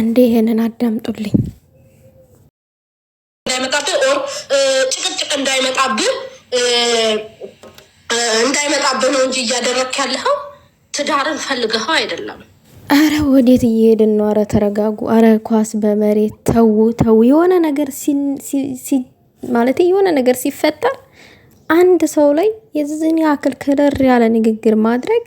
አንዴ ይሄንን አዳምጡልኝ። እንዳይመጣብህ ኦር ጭቅጭቅ እንዳይመጣብህ ነው እንጂ እያደረክ ያለኸው ትዳርን ፈልገኸው አይደለም። አረ ወዴት እየሄድን ነው? አረ ተረጋጉ። አረ ኳስ በመሬት ተው። የሆነ ነገር ማለት የሆነ ነገር ሲፈጠር አንድ ሰው ላይ የዚህን ያክል ክርር ያለ ንግግር ማድረግ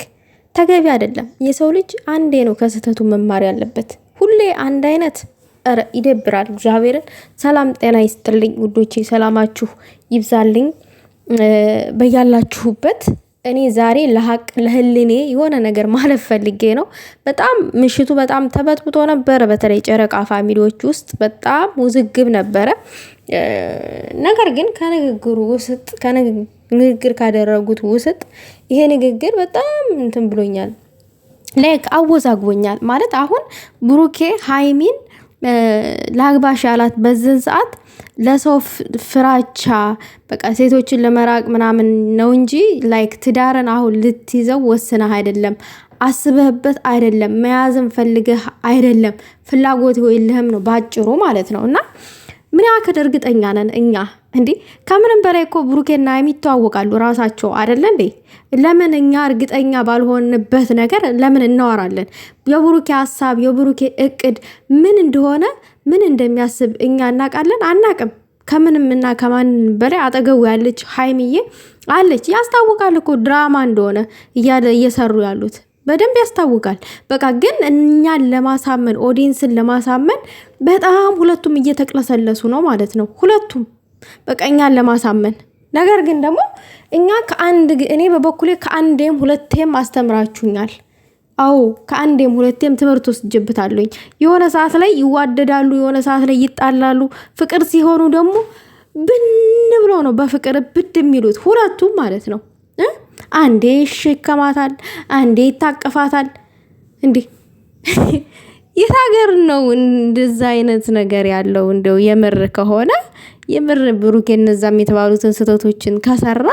ተገቢ አይደለም። የሰው ልጅ አንዴ ነው ከስህተቱ መማር ያለበት። ሁሌ አንድ አይነት አረ ይደብራል። እግዚአብሔርን ሰላም ጤና ይስጥልኝ ውዶቼ፣ ሰላማችሁ ይብዛልኝ በያላችሁበት። እኔ ዛሬ ለሀቅ ለህሊኔ የሆነ ነገር ማለት ፈልጌ ነው። በጣም ምሽቱ በጣም ተበጥብጦ ነበረ። በተለይ ጨረቃ ፋሚሊዎች ውስጥ በጣም ውዝግብ ነበረ። ነገር ግን ከንግግሩ ውስጥ ንግግር ካደረጉት ውስጥ ይሄ ንግግር በጣም እንትን ብሎኛል፣ ላይክ አወዛግቦኛል። ማለት አሁን ብሩኬ ሃይሚን ላግባሽ ያላት በዝን ሰዓት ለሰው ፍራቻ በቃ ሴቶችን ለመራቅ ምናምን ነው እንጂ ላይክ ትዳርን አሁን ልትይዘው ወስነህ አይደለም፣ አስበህበት አይደለም፣ መያዝን ፈልገህ አይደለም፣ ፍላጎት የለህም ነው ባጭሩ ማለት ነው። እና ምን ያክል እርግጠኛ ነን እኛ እንዴ? ከምንም በላይ እኮ ብሩኬና ሃይሚ ይተዋወቃሉ ራሳቸው አይደለ እንዴ? ለምን እኛ እርግጠኛ ባልሆንበት ነገር ለምን እናወራለን? የብሩኬ ሀሳብ የብሩኬ እቅድ ምን እንደሆነ ምን እንደሚያስብ እኛ እናውቃለን? አናቅም። ከምንም እና ከማንም በላይ አጠገቡ ያለች ሃይሚዬ አለች። ያስታውቃል እኮ ድራማ እንደሆነ እየሰሩ ያሉት በደንብ ያስታውቃል። በቃ ግን እኛን ለማሳመን ኦዲየንስን ለማሳመን በጣም ሁለቱም እየተቅለሰለሱ ነው ማለት ነው። ሁለቱም በቃ እኛን ለማሳመን። ነገር ግን ደግሞ እኔ በበኩሌ ከአንዴም ሁለቴም አስተምራችሁኛል። አዎ ከአንዴም ሁለቴም ትምህርት ወስጄበታለሁኝ። የሆነ ሰዓት ላይ ይዋደዳሉ፣ የሆነ ሰዓት ላይ ይጣላሉ። ፍቅር ሲሆኑ ደግሞ ብን ብሎ ነው በፍቅር ብድ የሚሉት ሁለቱም ማለት ነው። አንዴ ይሸከማታል፣ አንዴ ይታቀፋታል። እንዴ የት ሀገር ነው እንደዛ አይነት ነገር ያለው? እንደው የምር ከሆነ የምር ብሩኬ እነዛም የተባሉትን ስህተቶችን ከሰራ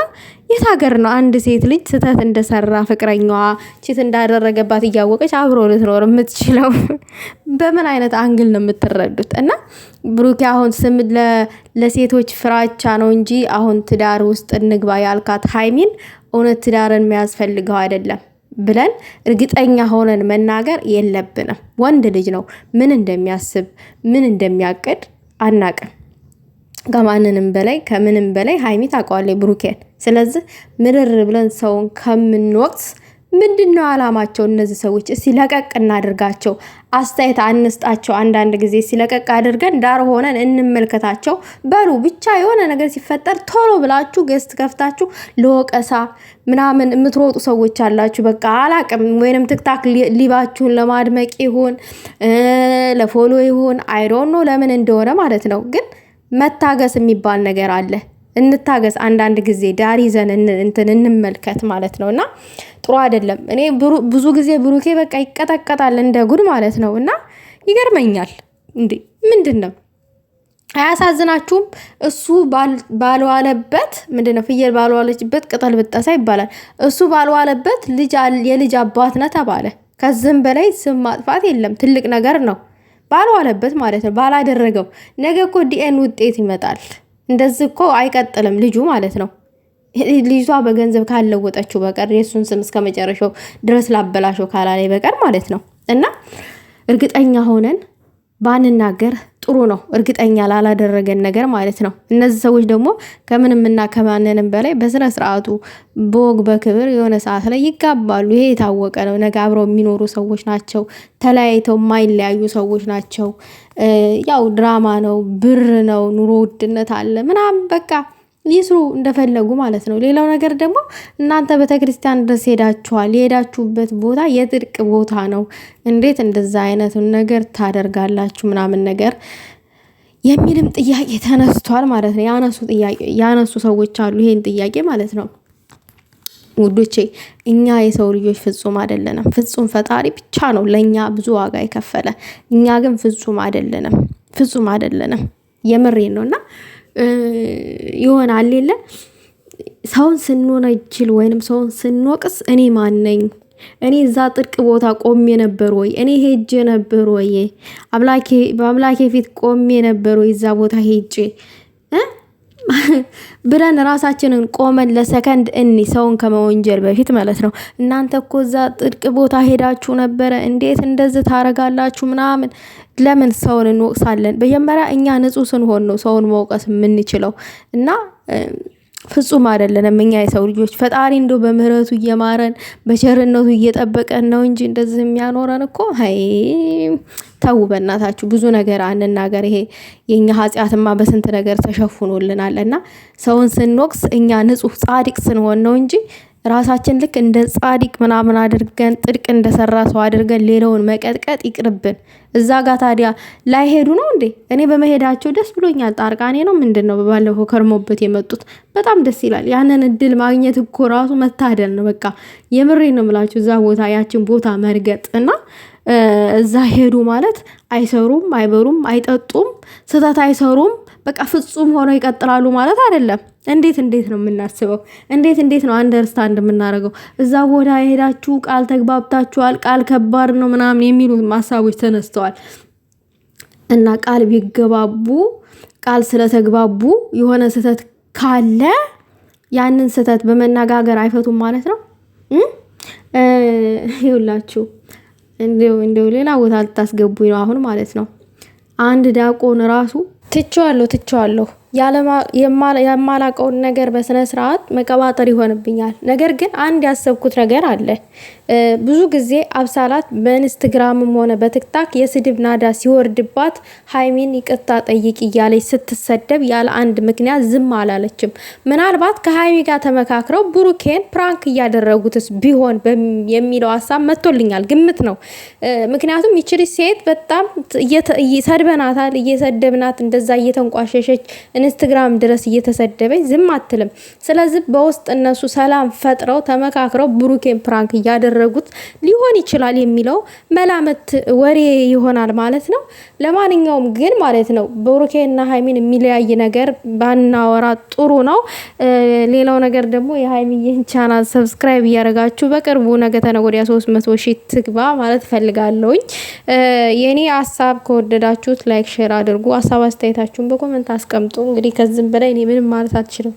የት ሀገር ነው አንድ ሴት ልጅ ስህተት እንደሰራ ፍቅረኛዋ ቺት እንዳደረገባት እያወቀች አብሮ ልትኖር የምትችለው? በምን አይነት አንግል ነው የምትረዱት? እና ብሩኬ አሁን ስም ለሴቶች ፍራቻ ነው እንጂ አሁን ትዳር ውስጥ እንግባ ያልካት ሃይሚን እውነት ትዳርን የሚያስፈልገው አይደለም ብለን እርግጠኛ ሆነን መናገር የለብንም። ወንድ ልጅ ነው፣ ምን እንደሚያስብ ምን እንደሚያቅድ አናቅም። ከማንንም በላይ ከምንም በላይ ሃይሚ ታውቀዋለች ብሩኬን። ስለዚህ ምርር ብለን ሰውን ከምንወቅስ ምንድነው አላማቸው እነዚህ ሰዎች? እስቲ ለቀቅ እናድርጋቸው፣ አስተያየት አንስጣቸው። አንዳንድ ጊዜ ሲለቀቅ አድርገን ዳር ሆነን እንመልከታቸው በሉ። ብቻ የሆነ ነገር ሲፈጠር ቶሎ ብላችሁ ገስት ከፍታችሁ ለወቀሳ ምናምን የምትሮጡ ሰዎች አላችሁ። በቃ አላቅም፣ ወይንም ትክታክ ሊባችሁን ለማድመቅ ይሁን ለፎሎ ይሁን አይዶን ነው ለምን እንደሆነ ማለት ነው። ግን መታገስ የሚባል ነገር አለ። እንታገስ። አንዳንድ ጊዜ ዳር ይዘን እንመልከት ማለት ነውና ጥሩ አይደለም። እኔ ብዙ ጊዜ ብሩኬ በቃ ይቀጠቀጣል እንደ ጉድ ማለት ነው። እና ይገርመኛል። እንዴ ምንድነው? አያሳዝናችሁም? እሱ ባልዋለበት ምንድነው ፍየል ባልዋለችበት ቅጠል ብጠሳ ይባላል። እሱ ባልዋለበት የልጅ አባት ነው ተባለ። ከዚህም በላይ ስም ማጥፋት የለም። ትልቅ ነገር ነው። ባልዋለበት ማለት ነው፣ ባላደረገው። ነገ እኮ ዲኤን ውጤት ይመጣል። እንደዚህ እኮ አይቀጥልም ልጁ ማለት ነው። ልጅቷ በገንዘብ ካለወጠችው በቀር የሱን ስም እስከ መጨረሻው ድረስ ላበላሸው ካላለይ በቀር ማለት ነው። እና እርግጠኛ ሆነን ባንናገር ጥሩ ነው። እርግጠኛ ላላደረገን ነገር ማለት ነው። እነዚህ ሰዎች ደግሞ ከምንም እና ከማንንም በላይ በስነ ስርዓቱ በወግ በክብር የሆነ ሰዓት ላይ ይጋባሉ። ይሄ የታወቀ ነው። ነገ አብረው የሚኖሩ ሰዎች ናቸው። ተለያይተው የማይለያዩ ሰዎች ናቸው። ያው ድራማ ነው፣ ብር ነው፣ ኑሮ ውድነት አለ ምናምን በቃ ይስሩ እንደፈለጉ ማለት ነው። ሌላው ነገር ደግሞ እናንተ ቤተክርስቲያን ድረስ ሄዳችኋል። የሄዳችሁበት ቦታ የጥድቅ ቦታ ነው። እንዴት እንደዛ አይነቱን ነገር ታደርጋላችሁ? ምናምን ነገር የሚልም ጥያቄ ተነስቷል ማለት ነው። ያነሱ ሰዎች አሉ ይሄን ጥያቄ ማለት ነው። ውዶቼ እኛ የሰው ልጆች ፍጹም አይደለንም። ፍጹም ፈጣሪ ብቻ ነው ለኛ ብዙ ዋጋ የከፈለ። እኛ ግን ፍጹም አይደለንም። የምሬን ነውና ይሆናል የለ ሰውን ስንወነጅል ወይንም ሰውን ስንወቅስ እኔ ማን ነኝ እኔ እዛ ጥርቅ ቦታ ቆሜ ነበር ወይ? እኔ ሄጄ ነበር ወይ? በአምላኬ ፊት ቆሜ ነበር ወይ? እዛ ቦታ ሄጄ ብለን ራሳችንን ቆመን ለሰከንድ ሰውን ከመወንጀል በፊት ማለት ነው። እናንተ እኮ እዛ ጥርቅ ቦታ ሄዳችሁ ነበረ፣ እንዴት እንደዚህ ታረጋላችሁ ምናምን። ለምን ሰውን እንወቅሳለን? መጀመሪያ እኛ ንጹህ ስንሆን ነው ሰውን መውቀስ የምንችለው። እና ፍጹም አይደለንም እኛ የሰው ልጆች። ፈጣሪ እንደው በምህረቱ እየማረን በቸርነቱ እየጠበቀን ነው እንጂ እንደዚህ የሚያኖረን እኮ ተው በእናታችሁ፣ ብዙ ነገር አንናገር። ይሄ የኛ ኃጢአትማ በስንት ነገር ተሸፍኖልናል። እና ሰውን ስንወቅስ እኛ ንጹህ ጻድቅ ስንሆን ነው እንጂ ራሳችን ልክ እንደ ጻድቅ ምናምን አድርገን ጥድቅ እንደሰራ ሰው አድርገን ሌላውን መቀጥቀጥ ይቅርብን። እዛ ጋር ታዲያ ላይሄዱ ነው እንዴ? እኔ በመሄዳቸው ደስ ብሎኛል። ጣርቃኔ ነው ምንድነው? ባለፈው ከርሞበት የመጡት በጣም ደስ ይላል። ያንን እድል ማግኘት እኮ ራሱ መታደል ነው። በቃ የምሬ ነው የምላችሁ። እዛ ቦታ ያችን ቦታ መርገጥ እና እዛ ሄዱ ማለት አይሰሩም፣ አይበሩም፣ አይጠጡም፣ ስህተት አይሰሩም፣ በቃ ፍጹም ሆነው ይቀጥላሉ ማለት አይደለም። እንዴት ነው የምናስበው? እንዴት ነው አንደርስታንድ የምናደርገው? እዛ ቦታ የሄዳችሁ ቃል ተግባብታችኋል፣ ቃል ከባድ ነው ምናምን የሚሉ ሀሳቦች ተነስተዋል። እና ቃል ቢገባቡ ቃል ስለተግባቡ የሆነ ስህተት ካለ ያንን ስህተት በመነጋገር አይፈቱም ማለት ነው። ይኸውላችሁ እንደው ሌላ ቦታ ልታስገቡኝ ነው አሁን ማለት ነው። አንድ ዲያቆን ራሱ ትቼዋለሁ የማላቀውን ነገር በስነ ስርዓት መቀባጠር ይሆንብኛል። ነገር ግን አንድ ያሰብኩት ነገር አለ። ብዙ ጊዜ አብሳላት በኢንስታግራምም ሆነ በቲክታክ የስድብ ናዳ ሲወርድባት ሀይሚን ይቅርታ ጠይቅ እያለች ስትሰደብ ያለ አንድ ምክንያት ዝም አላለችም። ምናልባት ከሀይሚ ጋር ተመካክረው ብሩኬን ፕራንክ እያደረጉትስ ቢሆን የሚለው ሀሳብ መጥቶልኛል። ግምት ነው። ምክንያቱም ይችል ሴት በጣም ሰድበናታል፣ እየሰደብናት እንደዛ እየተንቋሸሸች ኢንስታግራም ድረስ እየተሰደበች ዝም አትልም። ስለዚህ በውስጥ እነሱ ሰላም ፈጥረው ተመካክረው ብሩኬን ፕራንክ እያደረጉት ሊሆን ይችላል የሚለው መላመት ወሬ ይሆናል ማለት ነው። ለማንኛውም ግን ማለት ነው ብሩኬና ሀይሚን የሚለያይ ነገር ባናወራ ጥሩ ነው። ሌላው ነገር ደግሞ የሀይሚን ቻናል ሰብስክራይብ እያደረጋችሁ በቅርቡ ነገ ተነገ ወዲያ 300 ሺህ ትግባ ማለት ፈልጋለሁኝ። የኔ ሀሳብ ከወደዳችሁት ላይክ ሼር አድርጉ። ሀሳብ አስተያየታችሁን በኮሜንት አስቀምጡ። እንግዲህ ከዚህም በላይ እኔ ምንም ማለት አልችልም።